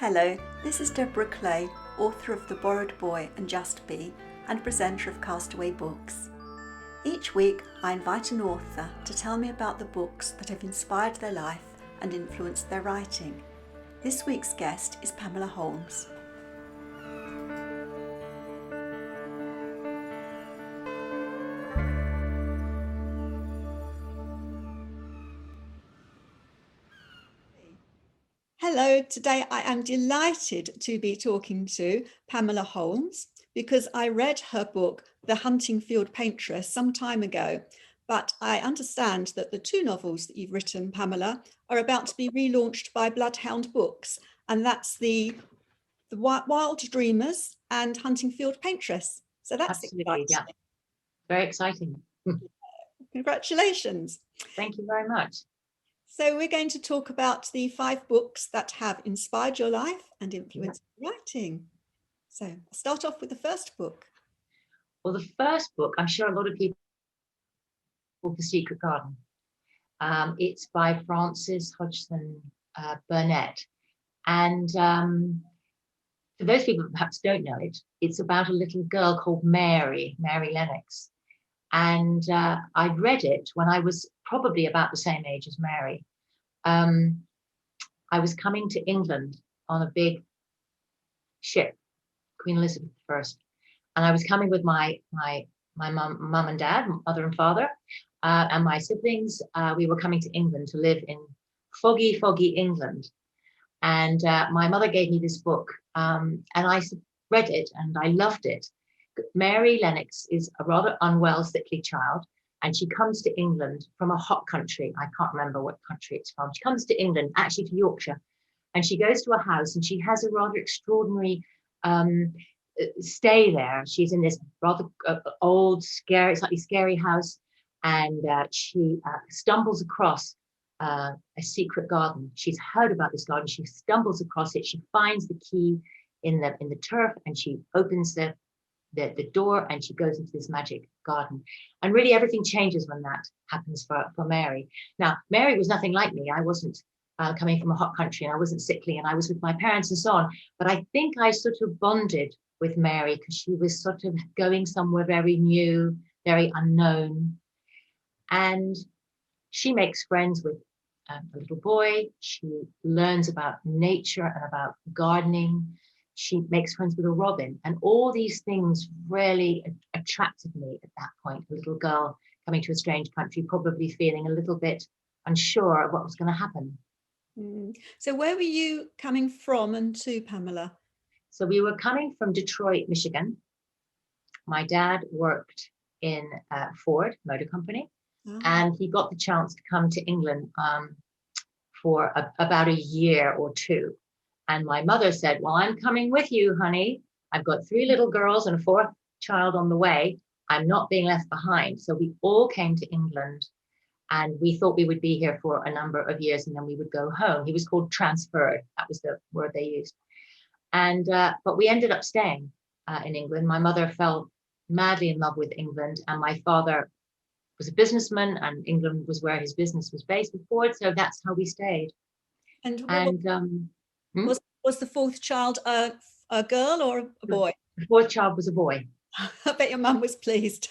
Hello, this is Deborah Clay, author of The Borrowed Boy and Just Be, and presenter of Castaway Books. Each week, I invite an author to tell me about the books that have inspired their life and influenced their writing. This week's guest is Pamela Holmes. Hello, today I am delighted to be talking to Pamela Holmes because I read her book, The Huntingfield Paintress, some time ago, but I understand that the two novels that you've written, Pamela, are about to be relaunched by Bloodhound Books, and that's the Wild Dreamers and Huntingfield Paintress. So that's Absolutely, exciting. yeah. Very exciting. Congratulations. Thank you very much. So we're going to talk about the 5 books that have inspired your life and influenced your writing. So I'll start off with the first book. Well, the first book, I'm sure a lot of people called The Secret Garden. It's by Frances Hodgson Burnett. And for those people that perhaps don't know it, it's about a little girl called Mary Lennox. And I'd read it when I was probably about the same age as Mary. I was coming to England on a big ship, Queen Elizabeth I, and I was coming with my mum and dad, mother and father, and my siblings. We were coming to England to live in foggy England. And my mother gave me this book, and I read it and I loved it. Mary Lennox is a rather unwell, sickly child, and she comes to England from a hot country. I can't remember what country it's from. She comes to England, actually to Yorkshire, and she goes to a house and she has a rather extraordinary stay there. She's in this rather old, slightly scary house, and she stumbles across a secret garden. She's heard about this garden. She stumbles across it. She finds the key in the turf, and she opens the door, and she goes into this magic garden. And really everything changes when that happens for Mary. Now, Mary was nothing like me. I wasn't coming from a hot country, and I wasn't sickly, and I was with my parents and so on. But I think I sort of bonded with Mary because she was sort of going somewhere very new, very unknown. And she makes friends with a little boy. She learns about nature and about gardening. She makes friends with a robin, and all these things really attracted me at that point. A little girl coming to a strange country, probably feeling a little bit unsure of what was going to happen. So where were you coming from and to, Pamela? So we were coming from Detroit, Michigan. My dad worked in Ford Motor Company, and he got the chance to come to England for about a year or two. And my mother said, well, I'm coming with you, honey. I've got 3 little girls and a 4th child on the way. I'm not being left behind. So we all came to England, and we thought we would be here for a number of years, and then we would go home. He was called transferred. That was the word they used. And but we ended up staying in England. My mother fell madly in love with England, and my father was a businessman, and England was where his business was based with Ford. So that's how we stayed. And was the 4th child a girl or a boy? The 4th child was a boy. I bet your mum was pleased.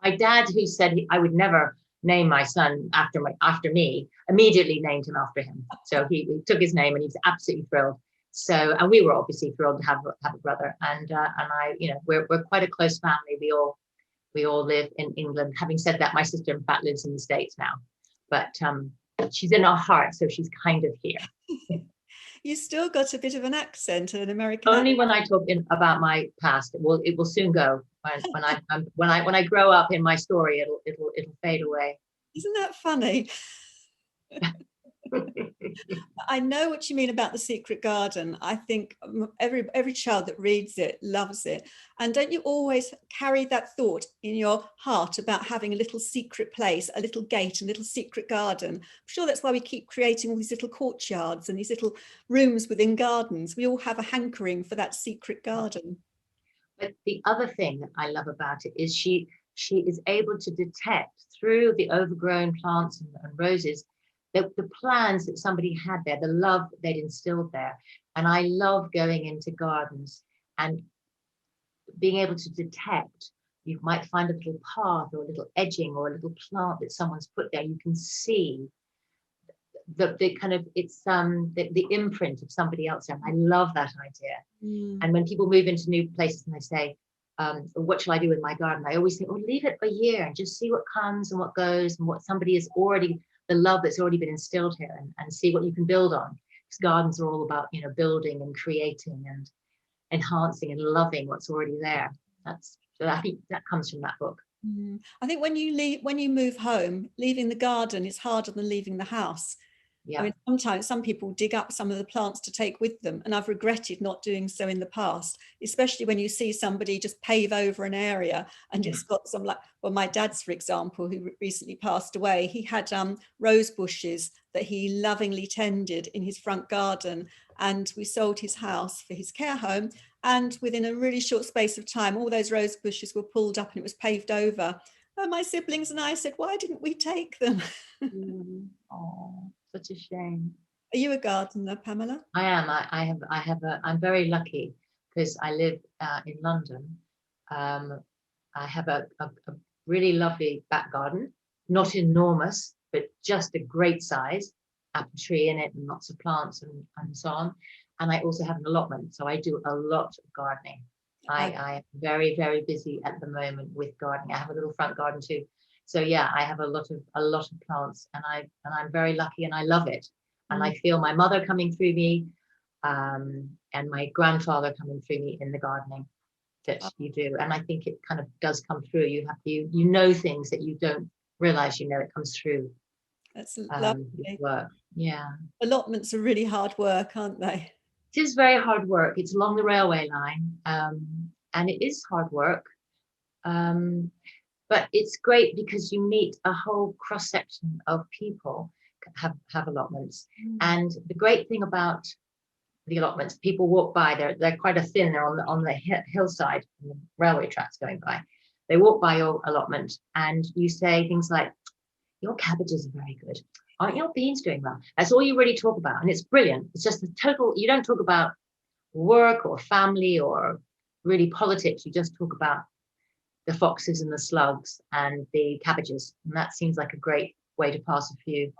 My dad, who said I would never name my son after me, immediately named him after him. So he took his name, and he was absolutely thrilled. So, and we were obviously thrilled to have a brother. And I, we're quite a close family. We all live in England. Having said that, my sister in fact lives in the States now, but she's in our heart, so she's kind of here. You still got a bit of an accent, an American Only accent. when I talk about my past. It will soon go. When I grow up in my story, it'll fade away. Isn't that funny? I know what you mean about The Secret Garden. I think every child that reads it loves it. And don't you always carry that thought in your heart about having a little secret place, a little gate, a little secret garden? I'm sure that's why we keep creating all these little courtyards and these little rooms within gardens. We all have a hankering for that secret garden. But the other thing that I love about it is she is able to detect through the overgrown plants and roses the plans that somebody had there, the love that they'd instilled there. And I love going into gardens and being able to detect. You might find a little path or a little edging or a little plant that someone's put there. You can see the kind of, it's the imprint of somebody else. And I love that idea. And when people move into new places and they say, what shall I do with my garden? I always think, oh, leave it for a year and just see what comes and what goes and what somebody is already, the love that's already been instilled here, and see what you can build on. Because gardens are all about, building and creating and enhancing and loving what's already there. So I think that comes from that book. I think when you move home, leaving the garden is harder than leaving the house. Yeah. I mean, sometimes some people dig up some of the plants to take with them, and I've regretted not doing so in the past, especially when you see somebody just pave over an area and it's got some, like, well, my dad's, for example, who recently passed away, he had rose bushes that he lovingly tended in his front garden, and we sold his house for his care home, and within a really short space of time, all those rose bushes were pulled up and it was paved over. And my siblings and I said, why didn't we take them? Oh, such a shame. Are you a gardener, Pamela? I am. I'm very lucky because I live in London. I have a really lovely back garden, not enormous, but just a great size, apple tree in it and lots of plants and so on. And I also have an allotment, so I do a lot of gardening. I am very, very busy at the moment with gardening. I have a little front garden too. So yeah, I have a lot of plants, and I'm very lucky and I love it. And I feel my mother coming through me, and my grandfather coming through me in the gardening that you do. And I think it kind of does come through. You know things that you don't realize, it comes through. That's lovely. Work. Yeah. Allotments are really hard work, aren't they? It is very hard work. It's along the railway line, and it is hard work. But it's great because you meet a whole cross section of people have allotments. And the great thing about the allotments, people walk by. They're quite a thin. They're on the hillside, on the railway tracks going by. They walk by your allotment, and you say things like, "Your cabbages are very good. Aren't your beans doing well?" That's all you really talk about, and it's brilliant. It's just the total. You don't talk about work or family or really politics. You just talk about the foxes and the slugs and the cabbages, and that seems like a great way to pass a few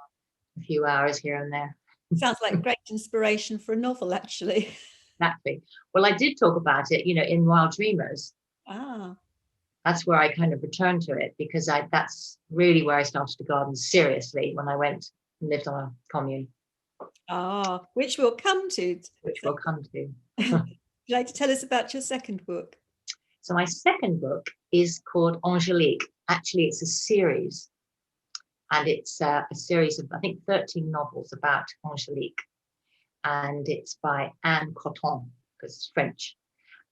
hours here and there. Sounds like great inspiration for a novel, actually. Exactly. Well, I did talk about it, in Wild Dreamers. That's where I kind of returned to it, because that's really where I started to garden seriously, when I went and lived on a commune. Which we'll come to. Which we'll come to. Would you like to tell us about your second book? So my second book is called Angelique. Actually, it's a series. And it's a series of, I think, 13 novels about Angelique. And it's by Anne Cotton, because it's French.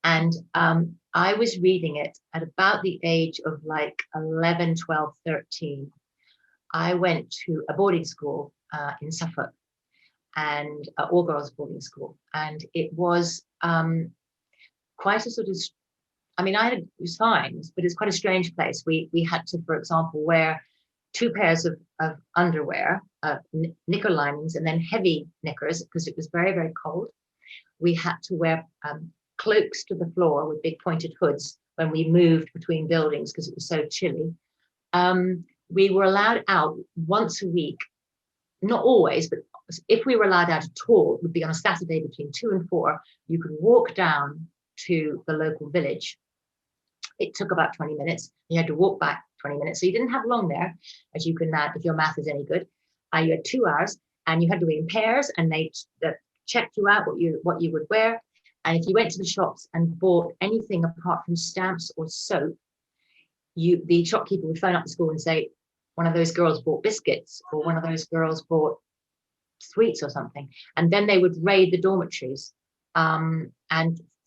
And I was reading it at about the age of like 11, 12, 13. I went to a boarding school in Suffolk, and all girls boarding school. And it was quite a sort of, it was fine, but it's quite a strange place. We had to, for example, wear 2 pairs of underwear, knicker linings, and then heavy knickers, because it was very, very cold. We had to wear cloaks to the floor with big pointed hoods when we moved between buildings, because it was so chilly. We were allowed out once a week, not always, but if we were allowed out at all, it would be on a Saturday between 2 and 4. You could walk down to the local village. It took about 20 minutes. You had to walk back 20 minutes. So you didn't have long there, as you can, if your math is any good. You had 2 hours, and you had to be in pairs, and they checked you out what you would wear. And if you went to the shops and bought anything apart from stamps or soap, the shopkeeper would phone up the school and say, one of those girls bought biscuits, or one of those girls bought sweets or something. And then they would raid the dormitories and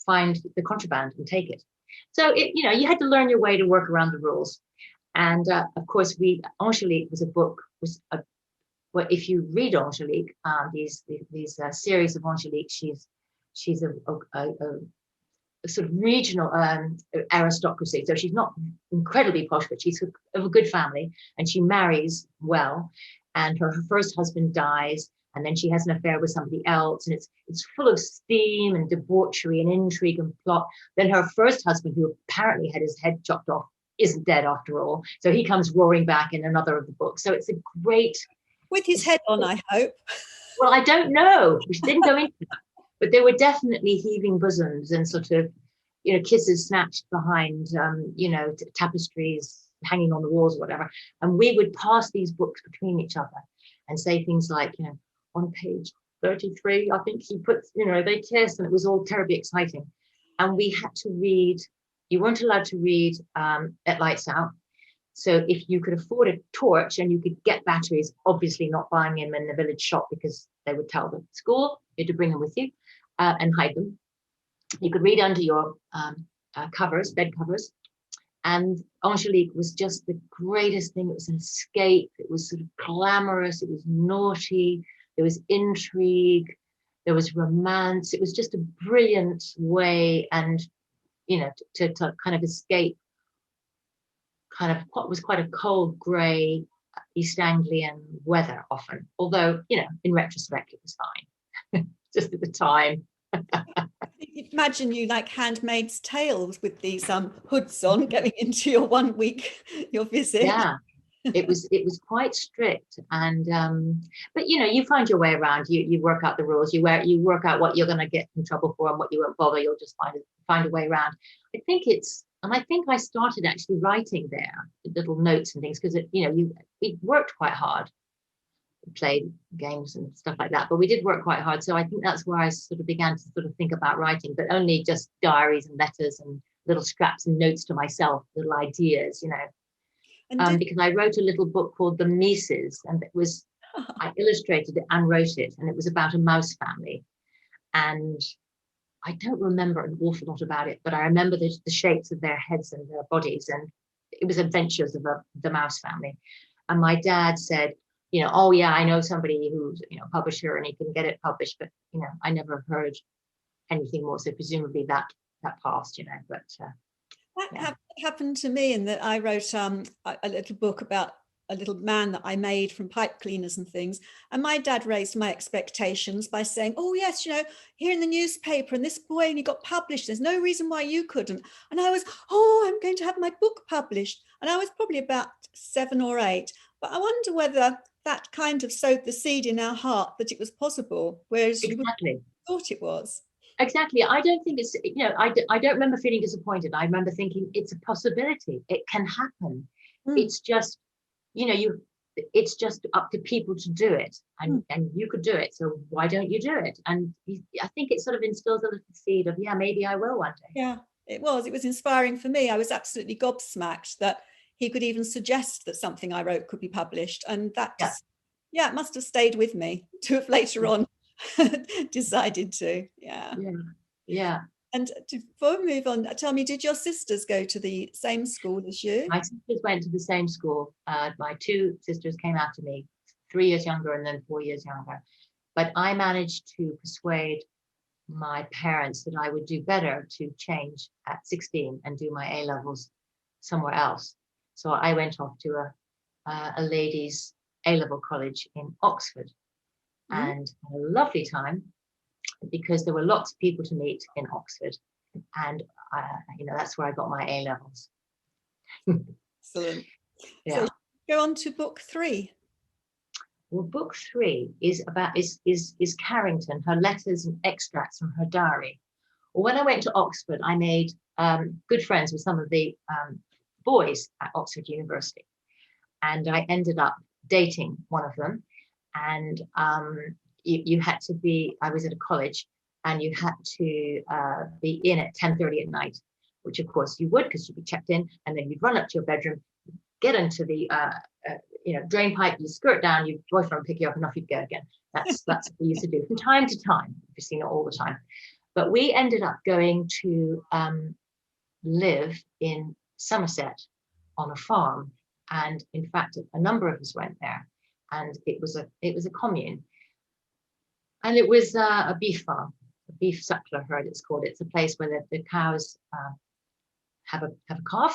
find the contraband and take it. So you had to learn your way to work around the rules. And of course, Angelique was a book. Well, if you read Angelique, these series of Angelique, she's a sort of regional aristocracy. So she's not incredibly posh, but she's of a good family, and she marries well. and her first husband dies, and then she has an affair with somebody else, and it's full of steam and debauchery and intrigue and plot. Then her first husband, who apparently had his head chopped off, isn't dead after all, so he comes roaring back in another of the books. So it's a great, with his head on, I hope. well, I don't know, we didn't go into that, but there were definitely heaving bosoms and sort of, kisses snatched behind, tapestries hanging on the walls or whatever. And we would pass these books between each other and say things like, on page 33, I think he puts, they kiss, and it was all terribly exciting. And we had to read, you weren't allowed to read at lights out. So if you could afford a torch and you could get batteries, obviously not buying them in the village shop because they would tell the school, you had to bring them with you and hide them. You could read under your bed covers. And Angelique was just the greatest thing. It was an escape. It was sort of glamorous. It was naughty. There was intrigue. There was romance. It was just a brilliant way, and to kind of escape kind of what was quite a cold, grey East Anglian weather often. Although, in retrospect, it was fine. Just at the time. Imagine you like Handmaid's Tales with these hoods on going into your 1 week, your visit. Yeah, it was quite strict, and but you find your way around. You work out the rules. You work out what you're going to get in trouble for and what you won't bother. You'll just find a way around. I think I started actually writing there, little notes and things, because we worked quite hard, played games and stuff like that, but we did work quite hard. So I think that's where I sort of began to sort of think about writing, but only just diaries and letters and little scraps and notes to myself, little ideas, because I wrote a little book called The Mises, and I illustrated it and wrote it, and it was about a mouse family. And I don't remember an awful lot about it, but I remember the shapes of their heads and their bodies, and it was adventures of the mouse family. And my dad said, oh yeah, I know somebody who's a publisher and he can get it published, but I never heard anything more. So presumably that passed, but that happened to me in that I wrote a little book about a little man that I made from pipe cleaners and things. And my dad raised my expectations by saying, oh yes, here in the newspaper, and this boy, and he got published. There's no reason why you couldn't. And I was, I'm going to have my book published. And I was probably about 7 or 8. But I wonder whether that kind of sowed the seed in our heart that it was possible, whereas exactly. you thought it was. Exactly. I don't think it's, I don't remember feeling disappointed. I remember thinking it's a possibility. It can happen. It's just, it's just up to people to do it, and you could do it. So why don't you do it? And I think it sort of instills a little seed of, maybe I will one day. Yeah, it was inspiring for me. I was absolutely gobsmacked that he could even suggest that something I wrote could be published. And that it must have stayed with me to have later on decided to. Yeah. And before we move on, tell me, did your sisters go to the same school as you? My sisters went to the same school. My 2 sisters came after me, 3 years younger and then 4 years younger. But I managed to persuade my parents that I would do better to change at 16 and do my A-levels somewhere else. So I went off to a ladies' A-level college in Oxford, and had a lovely time, because there were lots of people to meet in Oxford, and that's where I got my A-levels. Excellent. Yeah. So go on to book 3. Well, book 3 is about is Carrington, her letters and extracts from her diary. Well, when I went to Oxford, I made good friends with some of the boys at Oxford University, and I ended up dating one of them. And you had to be, I was at a college, and you had to be in at 10:30 at night, which of course you would, because you'd be checked in, and then you'd run up to your bedroom, get into the drain pipe, you skirt down, your boyfriend would pick you up, and off you'd go again. That's what we used to do from time to time, obviously not all the time. But we ended up going to live in Somerset on a farm, and in fact a number of us went there, and it was a commune, and it was a beef farm, a beef suckler herd it's called. It's a place where the cows have a calf,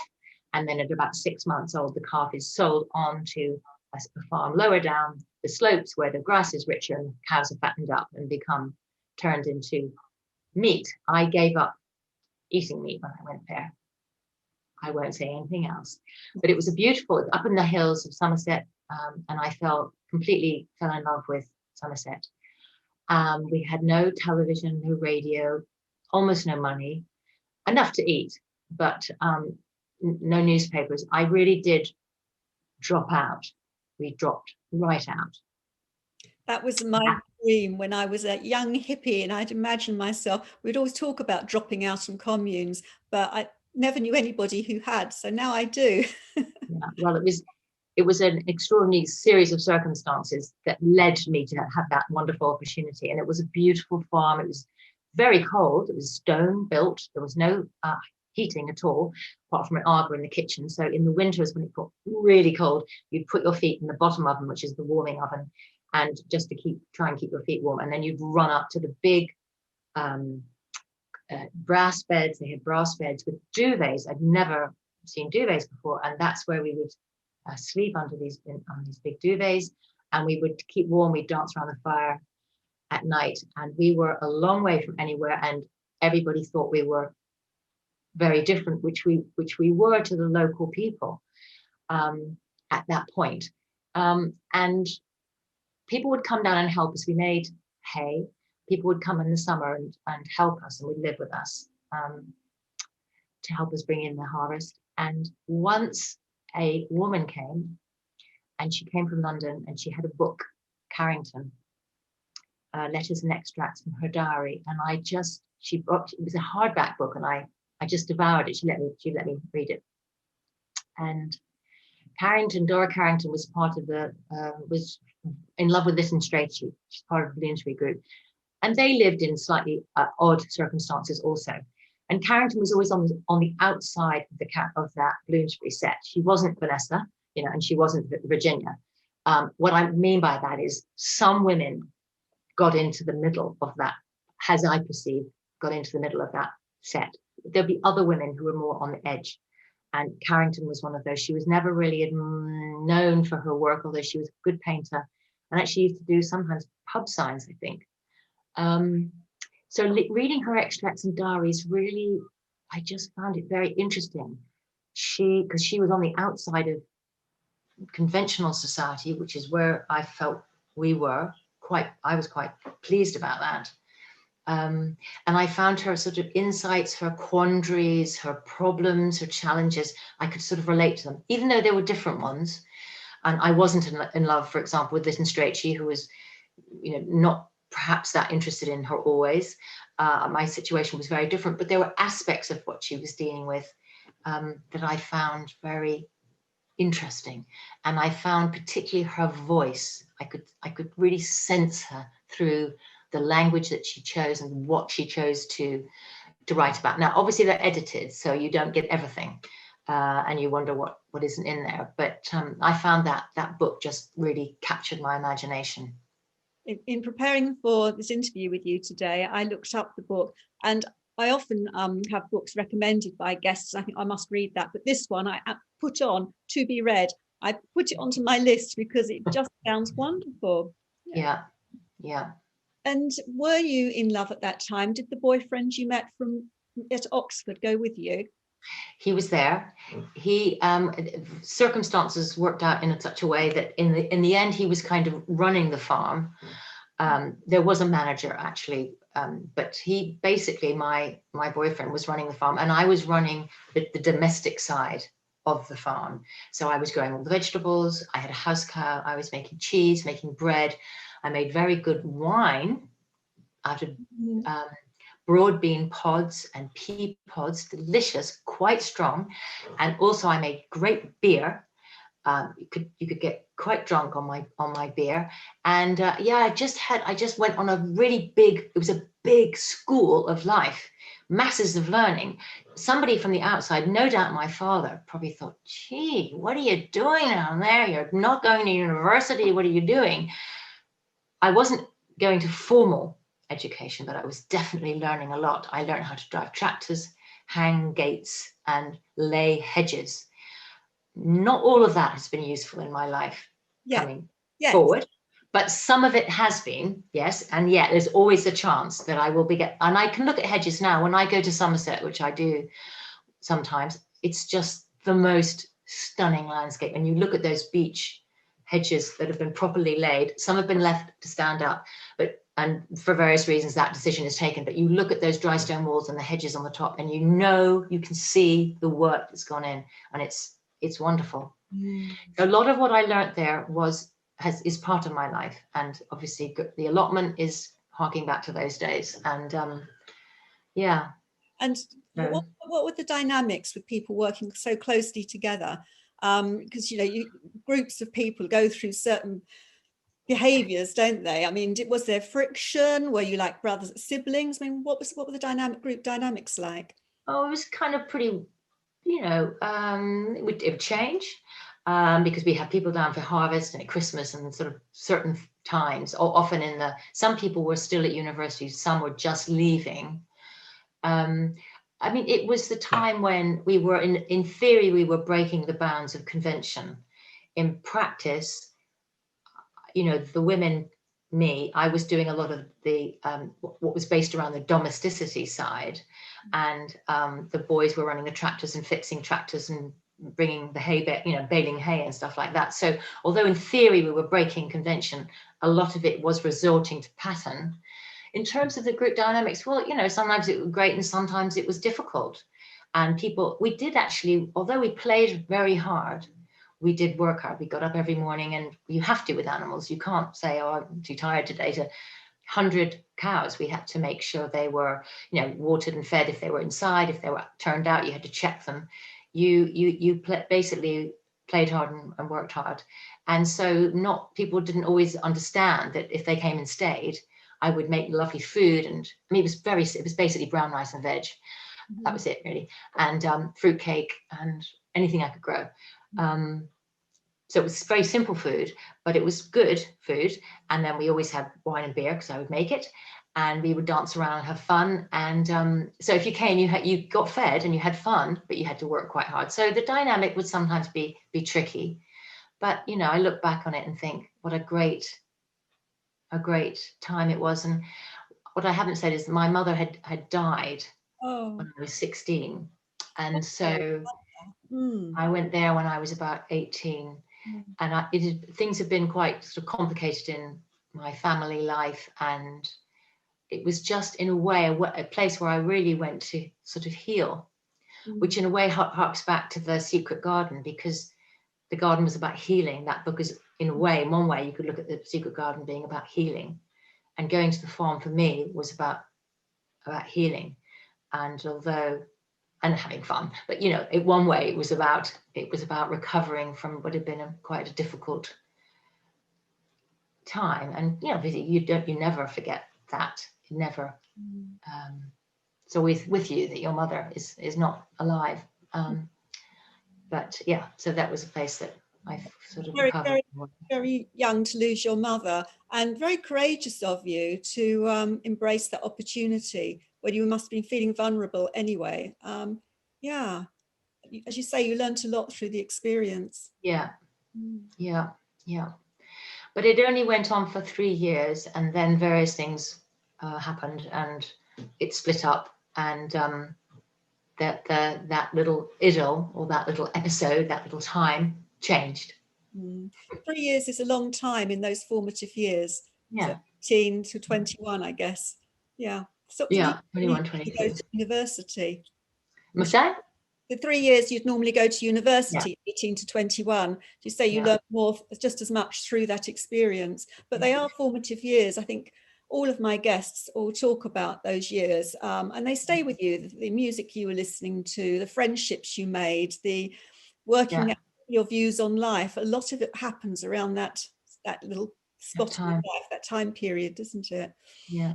and then at about 6 months old the calf is sold on to a farm lower down the slopes where the grass is richer and cows are fattened up and become turned into meat. I gave up eating meat when I went there. I won't say anything else. But it was a beautiful, up in the hills of Somerset, and I fell in love with Somerset. We had no television, no radio, almost no money, enough to eat, but no newspapers. I really did drop out. We dropped right out. That was my dream when I was a young hippie, and I'd imagine myself, we'd always talk about dropping out in communes, but I never knew anybody who had, so now I do. Yeah, well, it was an extraordinary series of circumstances that led me to have that wonderful opportunity. And it was a beautiful farm. It was very cold. It was stone built. There was no heating at all, apart from an arbor in the kitchen. So in the winters, when it got really cold, you'd put your feet in the bottom oven, which is the warming oven, and just to try and keep your feet warm. And then you'd run up to the big brass beds. They had brass beds with duvets. I'd never seen duvets before, and that's where we would sleep under these big duvets, and we would keep warm. We'd dance around the fire at night, and we were a long way from anywhere, and everybody thought we were very different, which we were to the local people at that point. And people would come down and help us. We made hay. People would come in the summer and help us, and would live with us to help us bring in the harvest. And once a woman came, and she came from London, and she had a book, Carrington, letters and extracts from her diary. And it was a hardback book, and I just devoured it. She let me read it. And Dora Carrington was part of was in love with Lytton Strachey. She's part of the Bloomsbury group. And they lived in slightly odd circumstances also. And Carrington was always on the outside of that Bloomsbury set. She wasn't Vanessa, and she wasn't Virginia. What I mean by that is some women got into the middle of that, as I perceive, got into the middle of that set. There'll be other women who were more on the edge. And Carrington was one of those. She was never really known for her work, although she was a good painter, and actually used to do sometimes pub signs, I think. So reading her extracts and diaries, really, I just found it very interesting. Because she was on the outside of conventional society, which is where I felt we were. I was quite pleased about that. And I found her sort of insights, her quandaries, her problems, her challenges. I could sort of relate to them, even though they were different ones. And I wasn't in love, for example, with Lytton Strachey, who was, not perhaps that interested in her always. My situation was very different, but there were aspects of what she was dealing with that I found very interesting. And I found particularly her voice. I could really sense her through the language that she chose and what she chose to write about. Now, obviously they're edited, so you don't get everything. And you wonder what isn't in there. But I found that book just really captured my imagination. In preparing for this interview with you today, I looked up the book, and I often have books recommended by guests. I think I must read that, but this one I put on to be read. I put it onto my list because it just sounds wonderful. Yeah. And were you in love at that time? Did the boyfriend you met at Oxford go with you? He was there. He circumstances worked out in such a way that in the end he was kind of running the farm. There was a manager actually, but he basically my boyfriend was running the farm, and I was running the domestic side of the farm. So I was growing all the vegetables. I had a house cow. I was making cheese, making bread. I made very good wine out of broad bean pods and pea pods, delicious, quite strong. And also I made great beer. You could get quite drunk on my beer. And I just went on a really big, it was a big school of life, masses of learning. Somebody from the outside, no doubt my father, probably thought, gee, what are you doing down there? You're not going to university. What are you doing? I wasn't going to formal education, but I was definitely learning a lot. I learned how to drive tractors, hang gates, and lay hedges. Not all of that has been useful in my life. Yeah. coming Yes. forward. But some of it has been, yes, and yet there's always a chance that I will and I can look at hedges now when I go to Somerset, which I do sometimes. It's just the most stunning landscape. And you look at those beech hedges that have been properly laid. Some have been left to stand up, and for various reasons that decision is taken. But you look at those dry stone walls and the hedges on the top, and you can see the work that's gone in, and it's wonderful. A lot of what I learned there is part of my life, and obviously the allotment is harking back to those days. And yeah. And what were the dynamics with people working so closely together? Because groups of people go through certain behaviors, don't they? I mean, was there friction? Were you like brothers, siblings? I mean, what were the group dynamics like? Oh, it was kind of pretty, it would change. Because we had people down for harvest and at Christmas and sort of certain times, or often some people were still at university, some were just leaving. I mean, it was the time when we were, in theory, we were breaking the bounds of convention. In practice, the women, I was doing a lot of the, what was based around the domesticity side. And the boys were running the tractors and fixing tractors and bringing the hay, baling hay and stuff like that. So although in theory we were breaking convention, a lot of it was resorting to pattern. In terms of the group dynamics, well, sometimes it was great and sometimes it was difficult. And we did actually, although we played very hard, we did work hard. We got up every morning, and you have to with animals. You can't say, oh, I'm too tired today. To 100 cows, we had to make sure they were, watered and fed if they were inside. If they were turned out, you had to check them. You basically played hard and worked hard. And so people didn't always understand that if they came and stayed, I would make lovely food. And I mean, it was basically brown rice and veg. Mm-hmm. That was it really. And fruit cake and anything I could grow. So it was very simple food, but it was good food. And then we always had wine and beer because I would make it, and we would dance around and have fun. And so if you came, you got fed and you had fun, but you had to work quite hard. So the dynamic would sometimes be tricky. But I look back on it and think what a great time it was. And what I haven't said is my mother had died when I was 16, and so I went there when I was about 18. And things have been quite sort of complicated in my family life, and it was just in a way a place where I really went to sort of heal, which in a way harks back to The Secret Garden, because the garden was about healing. That book is, in one way you could look at The Secret Garden being about healing, and going to the farm for me was about healing, and having fun. But in one way it was about recovering from what had been quite a difficult time. And you never forget that. Never. It's always with you that your mother is not alive. But yeah, so that was a place that I sort of recovered. Very young to lose your mother, and very courageous of you to embrace that opportunity when you must have been feeling vulnerable anyway. Yeah, as you say, you learned a lot through the experience. Yeah. But it only went on for 3 years, and then various things happened, and it split up, and that little idyll, or that little episode, that little time changed. 3 years is a long time in those formative years. Yeah. So 18 to 21, I guess. Yeah. So 21, 22. Go to university. What's that? The 3 years you'd normally go to university, 18 to 21. You say you learn more, just as much through that experience. But they are formative years. I think all of my guests all talk about those years, and they stay with you. The music you were listening to, the friendships you made, the working out your views on life. A lot of it happens around that little spot in your life, that time period, doesn't it? Yeah.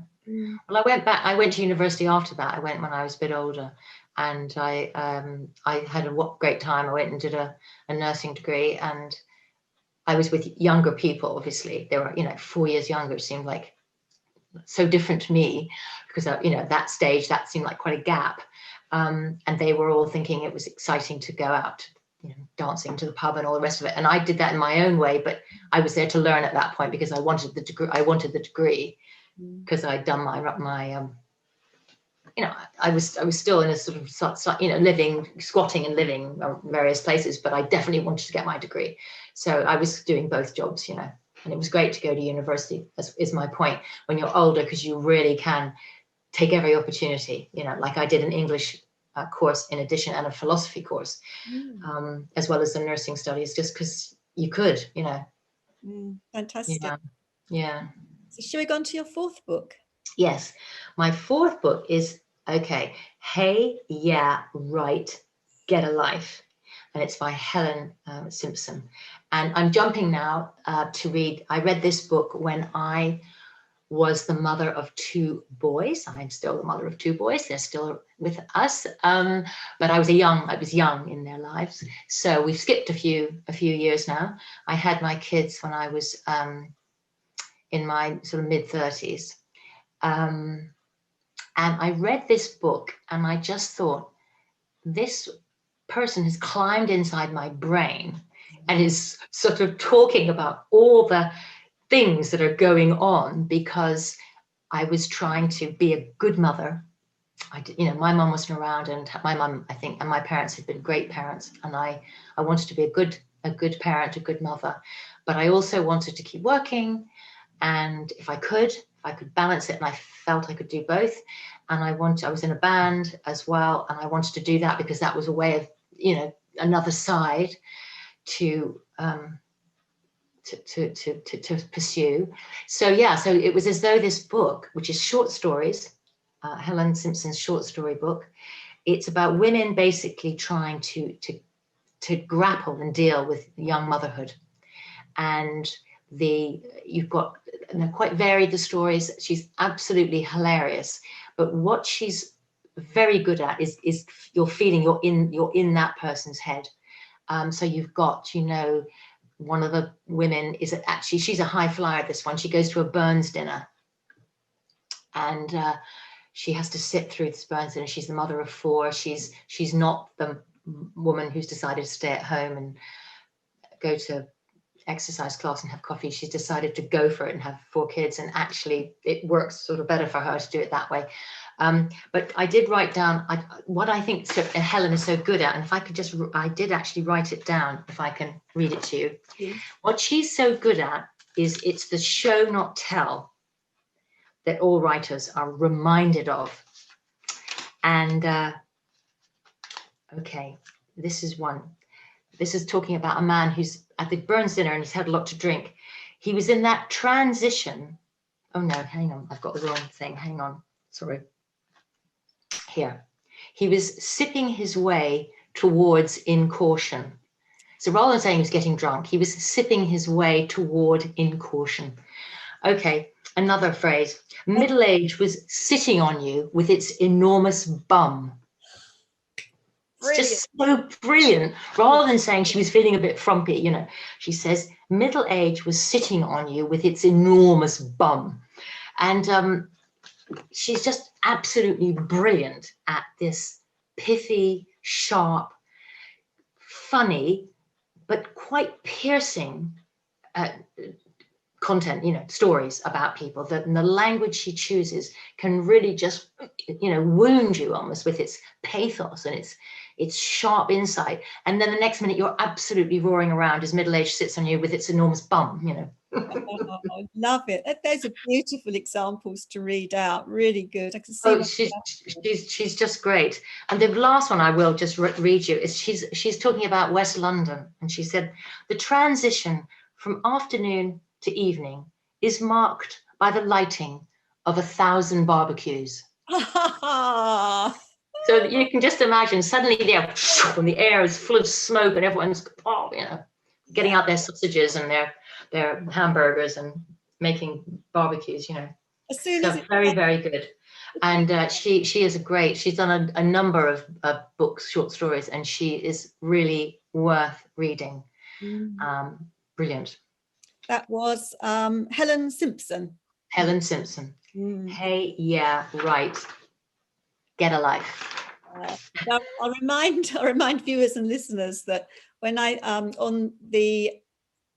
Well, I went to university after that. I went when I was a bit older, and I had a great time. I went and did a nursing degree, and I was with younger people. Obviously, they were 4 years younger. It seemed like so different to me, because at that stage that seemed like quite a gap, and they were all thinking it was exciting to go out dancing to the pub and all the rest of it. And I did that in my own way, but I was there to learn at that point because I wanted the degree. Because I'd done my I was still in a sort of squatting and living various places, but I definitely wanted to get my degree. So I was doing both jobs, and it was great to go to university, is my point, when you're older, because you really can take every opportunity, like I did an English course in addition, and a philosophy course, as well as the nursing studies, just because you could, Fantastic. Yeah. So shall we go on to your fourth book? Yes. My fourth book is, Hey, Yeah, Right, Get a Life. And it's by Helen Simpson. And I'm jumping now to read. I read this book when I was the mother of two boys. I'm still the mother of two boys. They're still with us. But I was young in their lives. So we've skipped a few years now. I had my kids when I was in my sort of mid-30s. And I read this book and I just thought, this person has climbed inside my brain and is sort of talking about all the things that are going on, because I was trying to be a good mother. My mum wasn't around, and my mum, I think, and my parents had been great parents, and I wanted to be a good parent, a good mother, but I also wanted to keep working, and if I could balance it, and I felt I could do both. And I was in a band as well, and I wanted to do that because that was a way of, another side to pursue. So it was as though this book, which is short stories, Helen Simpson's short story book, it's about women basically trying to grapple and deal with young motherhood. And you've got, they're quite varied, the stories. She's absolutely hilarious, but what she's very good at is you're feeling you're in that person's head. So you've got, one of the women is actually, she's a high flyer, this one. She goes to a Burns dinner, and she has to sit through this Burns dinner. She's the mother of four. She's not the woman who's decided to stay at home and go to exercise class and have coffee. She's decided to go for it and have four kids, and actually it works sort of better for her to do it that way. But I did write down what I think Helen is so good at, and if I could I did actually write it down, if I can read it to you. Yeah. What she's so good at is it's the show, not tell, that all writers are reminded of. And this is one. This is talking about a man who's at the Burns dinner and he's had a lot to drink. He was in that transition. Oh no, hang on. I've got the wrong thing. Hang on. Sorry. Here. He was sipping his way towards incaution. So rather than saying he was getting drunk, he was sipping his way toward incaution. Okay, another phrase. Middle age was sitting on you with its enormous bum. It's just so brilliant. Rather than saying she was feeling a bit frumpy, she says middle age was sitting on you with its enormous bum. And she's just absolutely brilliant at this pithy, sharp, funny, but quite piercing content, stories about people. That the language she chooses can really just, wound you almost with its pathos and its sharp insight. And then the next minute you're absolutely roaring around as middle age sits on you with its enormous bum, Oh, I love it. Those are beautiful examples to read out. Really good. I can see. She's just great. And the last one I will just read you is she's talking about West London, and she said the transition from afternoon to evening is marked by the lighting of 1,000 barbecues. So you can just imagine suddenly there, when the air is full of smoke and everyone's getting out their sausages and their hamburgers and making barbecues. As soon as very, very good. And she is she's done a number of books, short stories, and she is really worth reading. Brilliant. That was Helen Simpson. Helen Simpson. Hey, yeah, right. Get a life. Now, I'll remind viewers and listeners that when I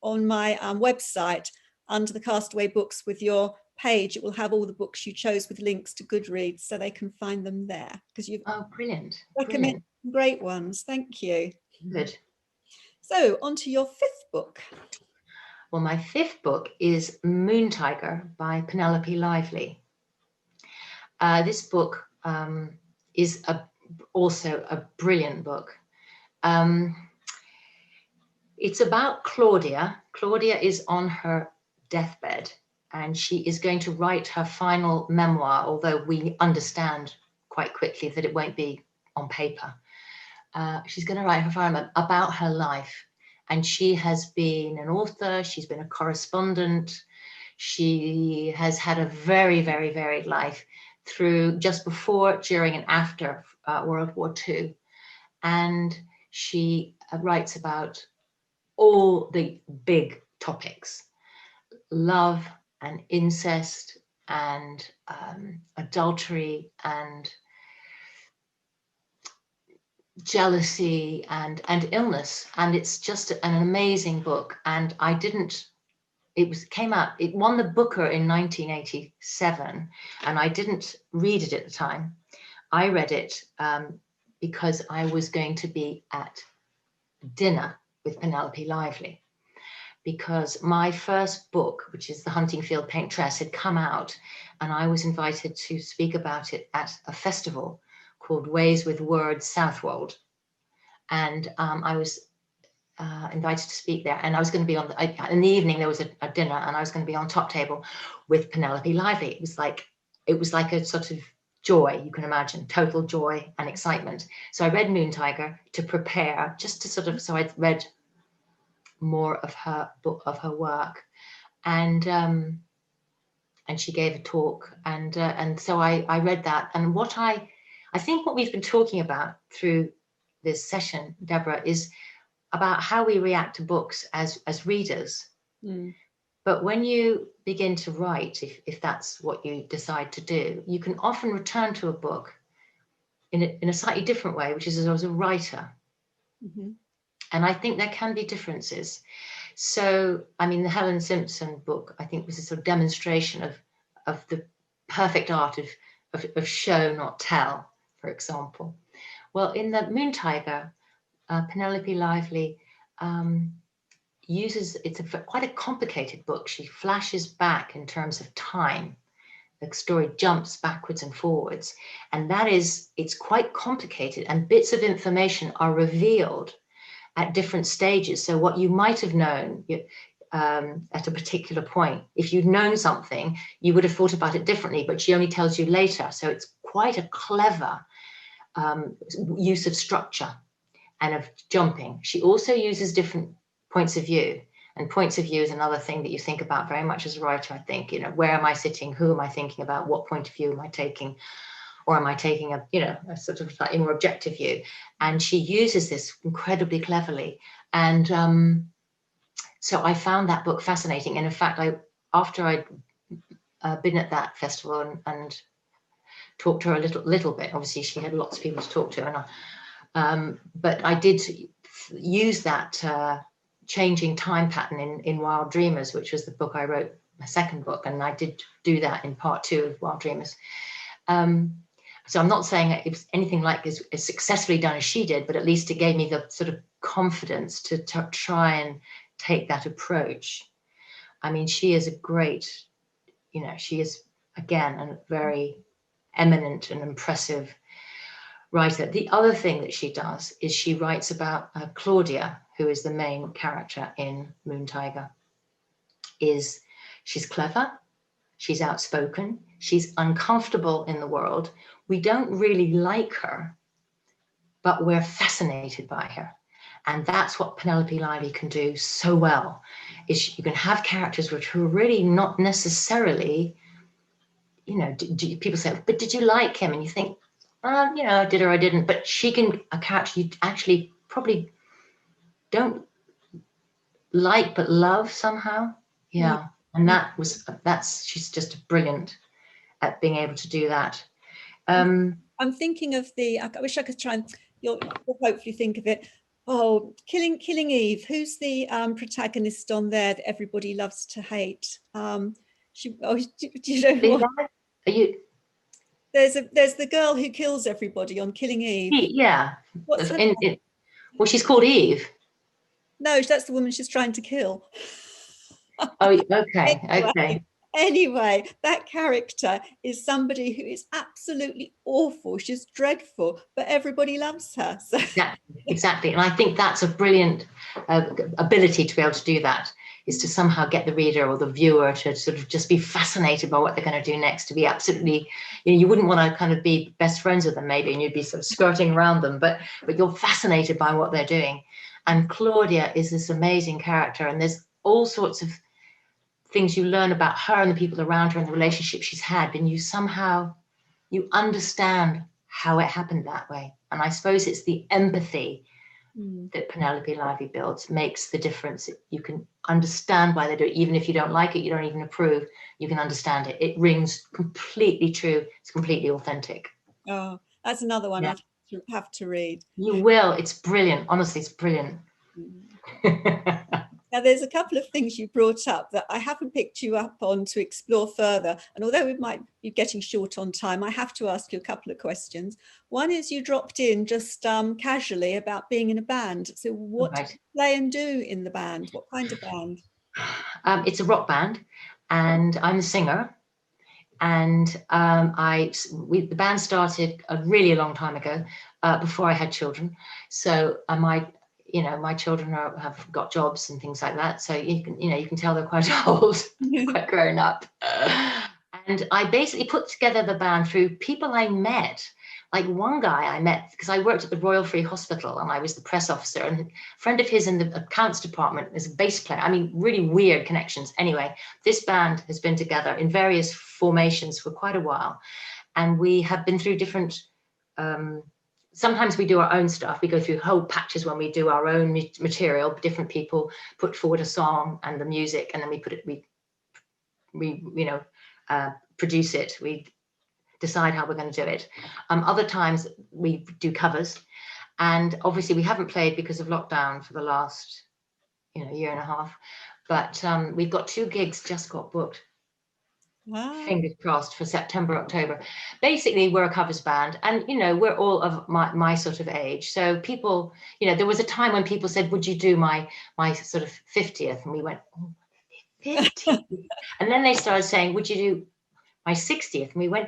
on my website under the Castaway Books with your page, it will have all the books you chose with links to Goodreads, so they can find them there, because you've recommended great ones. Thank you. Good. So on to your fifth book. Well, my fifth book is Moon Tiger by Penelope Lively. This book is also a brilliant book. It's about Claudia. Claudia is on her deathbed, and she is going to write her final memoir, although we understand quite quickly that it won't be on paper. She's going to write her final memoir about her life. And she has been an author, she's been a correspondent, she has had a very, very varied life through just before, during, and after World War II. And she writes about all the big topics: love and incest and adultery and jealousy and illness. And it's just an amazing book. And it won the Booker in 1987, and I didn't read it at the time. I read it because I was going to be at dinner with Penelope Lively, because my first book, which is The Huntingfield Paintress, had come out, and I was invited to speak about it at a festival called Ways with Words Southwold. And I was invited to speak there, and I was going to be in the evening there was a dinner, and I was going to be on top table with Penelope Lively. It was like a sort of joy, you can imagine, total joy and excitement. So I read Moon Tiger to prepare, just to sort of, so I'd read more of her book, of her work, and she gave a talk, and so I read that. And what I think what we've been talking about through this session, Deborah, is about how we react to books as readers. But when you begin to write, if that's what you decide to do, you can often return to a book in a slightly different way, which is as a writer. And I think there can be differences. So, I mean, the Helen Simpson book, I think, was a sort of demonstration of the perfect art of show, not tell, for example. Well, in the Moon Tiger, Penelope Lively it's quite a complicated book. She flashes back in terms of time. The story jumps backwards and forwards. And it's quite complicated, and bits of information are revealed at different stages. So what you might have known at a particular point, if you'd known something, you would have thought about it differently, but she only tells you later. So it's quite a clever use of structure and of jumping. She also uses different points of view, and points of view is another thing that you think about very much as a writer, I think. Where am I sitting? Who am I thinking about? What point of view am I taking? Or am I taking a sort of slightly more objective view? And she uses this incredibly cleverly. And so I found that book fascinating. And in fact, after I'd been at that festival and talked to her a little bit, obviously she had lots of people to talk to, and but I did use that changing time pattern in Wild Dreamers, which was the book I wrote, my second book, and I did do that in part 2 of Wild Dreamers. So I'm not saying it was anything like as successfully done as she did, but at least it gave me the sort of confidence to try and take that approach. I mean, she is a great, she is, again, a very eminent and impressive writer. The other thing that she does is she writes about Claudia, who is the main character in Moon Tiger. She's clever, she's outspoken, she's uncomfortable in the world. We don't really like her, but we're fascinated by her. And that's what Penelope Lively can do so well, is you can have characters which are really not necessarily, people say, but did you like him? And you think, I did or I didn't. But she can, a character you actually probably don't like but love somehow. Yeah. And she's just brilliant at being able to do that. I'm thinking of I wish I could try and you'll hopefully think of it. Oh, Killing Eve. Who's the protagonist on there that everybody loves to hate? Do you know what? Linda, are you? There's the girl who kills everybody on Killing Eve. Yeah. What's her? Well, she's called Eve. No, that's the woman she's trying to kill. Oh, okay, Anyway, okay. anyway, that character is somebody who is absolutely awful. She's dreadful, but everybody loves her. So Exactly, exactly. And I think that's a brilliant ability to be able to do that, is to somehow get the reader or the viewer to sort of just be fascinated by what they're going to do next, to be absolutely, you wouldn't want to kind of be best friends with them maybe, and you'd be sort of skirting around them, but you're fascinated by what they're doing. And Claudia is this amazing character, and there's all sorts of things you learn about her and the people around her and the relationship she's had, and you understand how it happened that way. And I suppose it's the empathy that Penelope Lively builds makes the difference. You can understand why they do it, even if you don't like it, you don't even approve, you can understand it. It rings completely true. It's completely authentic. Oh, that's another one Yeah. I'd have to read. You will. It's brilliant. Honestly, it's brilliant. Now, there's a couple of things you brought up that I haven't picked you up on to explore further. And although we might be getting short on time, I have to ask you a couple of questions. One is you dropped in just casually about being in a band. So what do you play and do in the band? What kind of band? It's a rock band, and I'm a singer. And the band started a really long time ago, before I had children. So my children have got jobs and things like that. So you can tell they're quite old, quite grown up. And I basically put together the band through people I met. Like one guy I met because I worked at the Royal Free Hospital and I was the press officer, and a friend of his in the accounts department is a bass player. I mean, really weird connections. Anyway, this band has been together in various formations for quite a while, and we have been through different sometimes we do our own stuff. We go through whole patches when we do our own material. Different people put forward a song and the music, and then we produce it. We decide how we're going to do it. Other times we do covers, and obviously we haven't played because of lockdown for the last year and a half, but we've got 2 gigs just got booked. Wow. Fingers crossed for September, October. Basically, we're a covers band, and we're all of my sort of age. So people, there was a time when people said, "Would you do my sort of 50th?" And we went, "Oh, 50." And then they started saying, "Would you do my 60th?" And we went,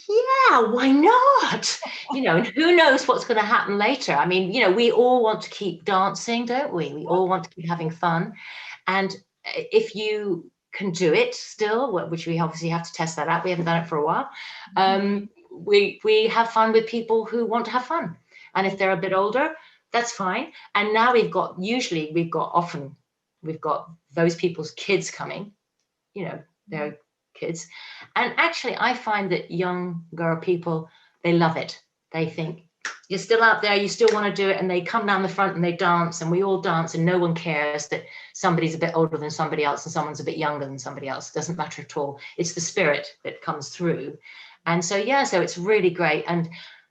"Yeah, why not?" And who knows what's going to happen later. I mean, we all want to keep dancing, don't we? We all want to keep having fun. And if you can do it still, which we obviously have to test that out. We haven't done it for a while. We have fun with people who want to have fun. And if they're a bit older, that's fine. And now we've got those people's kids coming, they're kids. And actually, I find that younger people, they love it. They think, you're still out there, you still want to do it, and they come down the front and they dance, and we all dance, and no one cares that somebody's a bit older than somebody else and someone's a bit younger than somebody else. It doesn't matter at all. It's the spirit that comes through. And so it's really great. And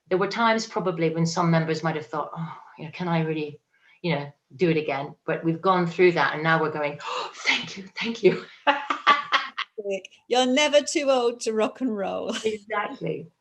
there were times probably when some members might have thought, oh, can I really, do it again? But we've gone through that, and now we're going, oh, thank you. You're never too old to rock and roll. Exactly.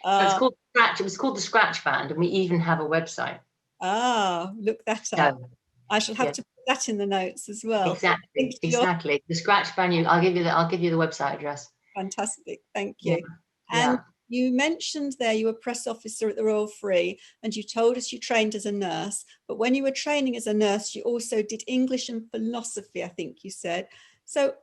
It was called the Scratch Band, and we even have a website. Look that up. I shall have to put that in the notes as well. Exactly. The Scratch Band. I'll give you the website address. Fantastic. Thank you. And you mentioned there you were press officer at the Royal Free, and you told us you trained as a nurse. But when you were training as a nurse, you also did English and philosophy, I think you said. So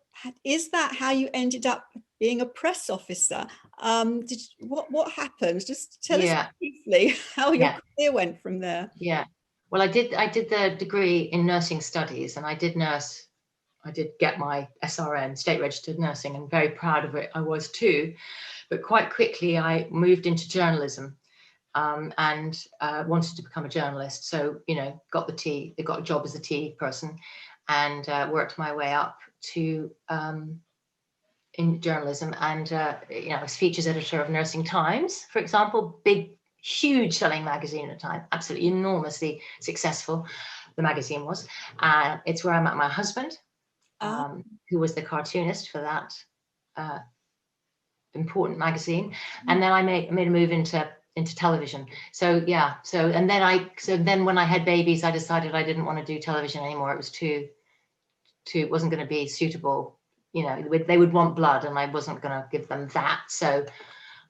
is that how you ended up being a press officer? What happened? Just tell us briefly how your career went from there. Yeah. Well, I did the degree in nursing studies, and I did get my SRN, state registered nursing, and very proud of it. I was too. But quite quickly, I moved into journalism, and wanted to become a journalist. So, got a job as a tea person, and worked my way up to in journalism. And I was features editor of Nursing Times, for example, big, huge selling magazine at the time, absolutely enormously successful. The magazine was. It's where I met my husband, who was the cartoonist for that important magazine. And then I made a move into television. So yeah. So then when I had babies, I decided I didn't want to do television anymore. It was it wasn't going to be suitable. They would want blood, and I wasn't going to give them that. So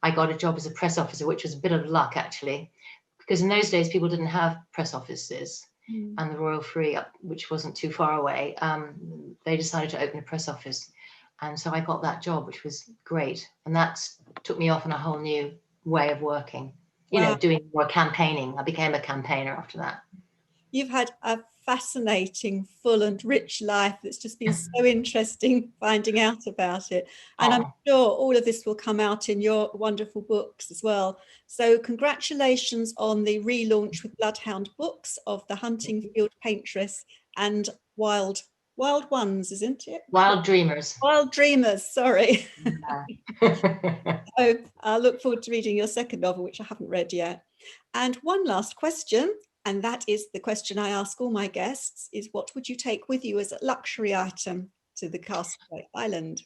I got a job as a press officer, which was a bit of luck, actually, because in those days people didn't have press offices. And the Royal Free, which wasn't too far away, they decided to open a press office. And so I got that job, which was great. And that took me off on a whole new way of working, doing more campaigning. I became a campaigner after that. You've had a fascinating, full and rich life that's just been so interesting finding out about it. And I'm sure all of this will come out in your wonderful books as well. So congratulations on the relaunch with Bloodhound Books of the Huntingfield Paintress and Wild Ones, isn't it? Wild Dreamers. Wild Dreamers, sorry. So I look forward to reading your second novel, which I haven't read yet. And one last question, and that is the question I ask all my guests, is what would you take with you as a luxury item to the Castaway Island?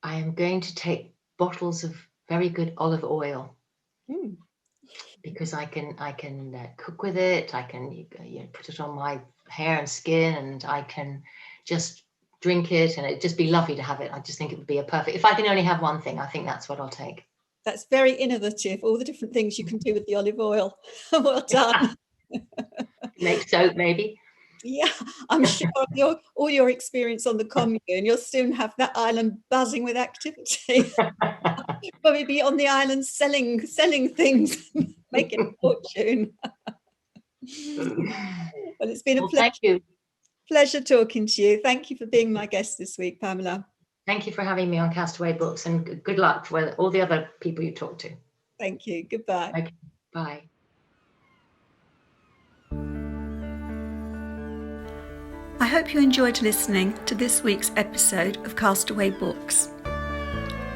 I am going to take bottles of very good olive oil. Because I can cook with it. I can put it on my hair and skin, and I can just drink it, and it'd just be lovely to have it. I just think it would be a perfect, if I can only have one thing, I think that's what I'll take. That's very innovative, all the different things you can do with the olive oil. Well done. Make soap, maybe. Yeah, I'm sure all your experience on the commune, you'll soon have that island buzzing with activity. Probably be on the island selling things, making a fortune. Well, it's been a pleasure. Thank you. Pleasure talking to you. Thank you for being my guest this week, Pamela. Thank you for having me on Castaway Books, and good luck with all the other people you talk to. Thank you. Goodbye. Okay. Bye. I hope you enjoyed listening to this week's episode of Castaway Books.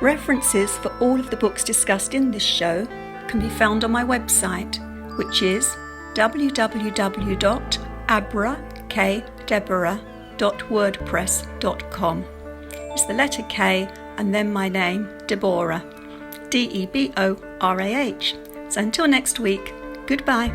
References for all of the books discussed in this show can be found on my website, which is www.abrakdeborah.wordpress.com. It's the letter K and then my name, Deborah, Deborah. So until next week, goodbye.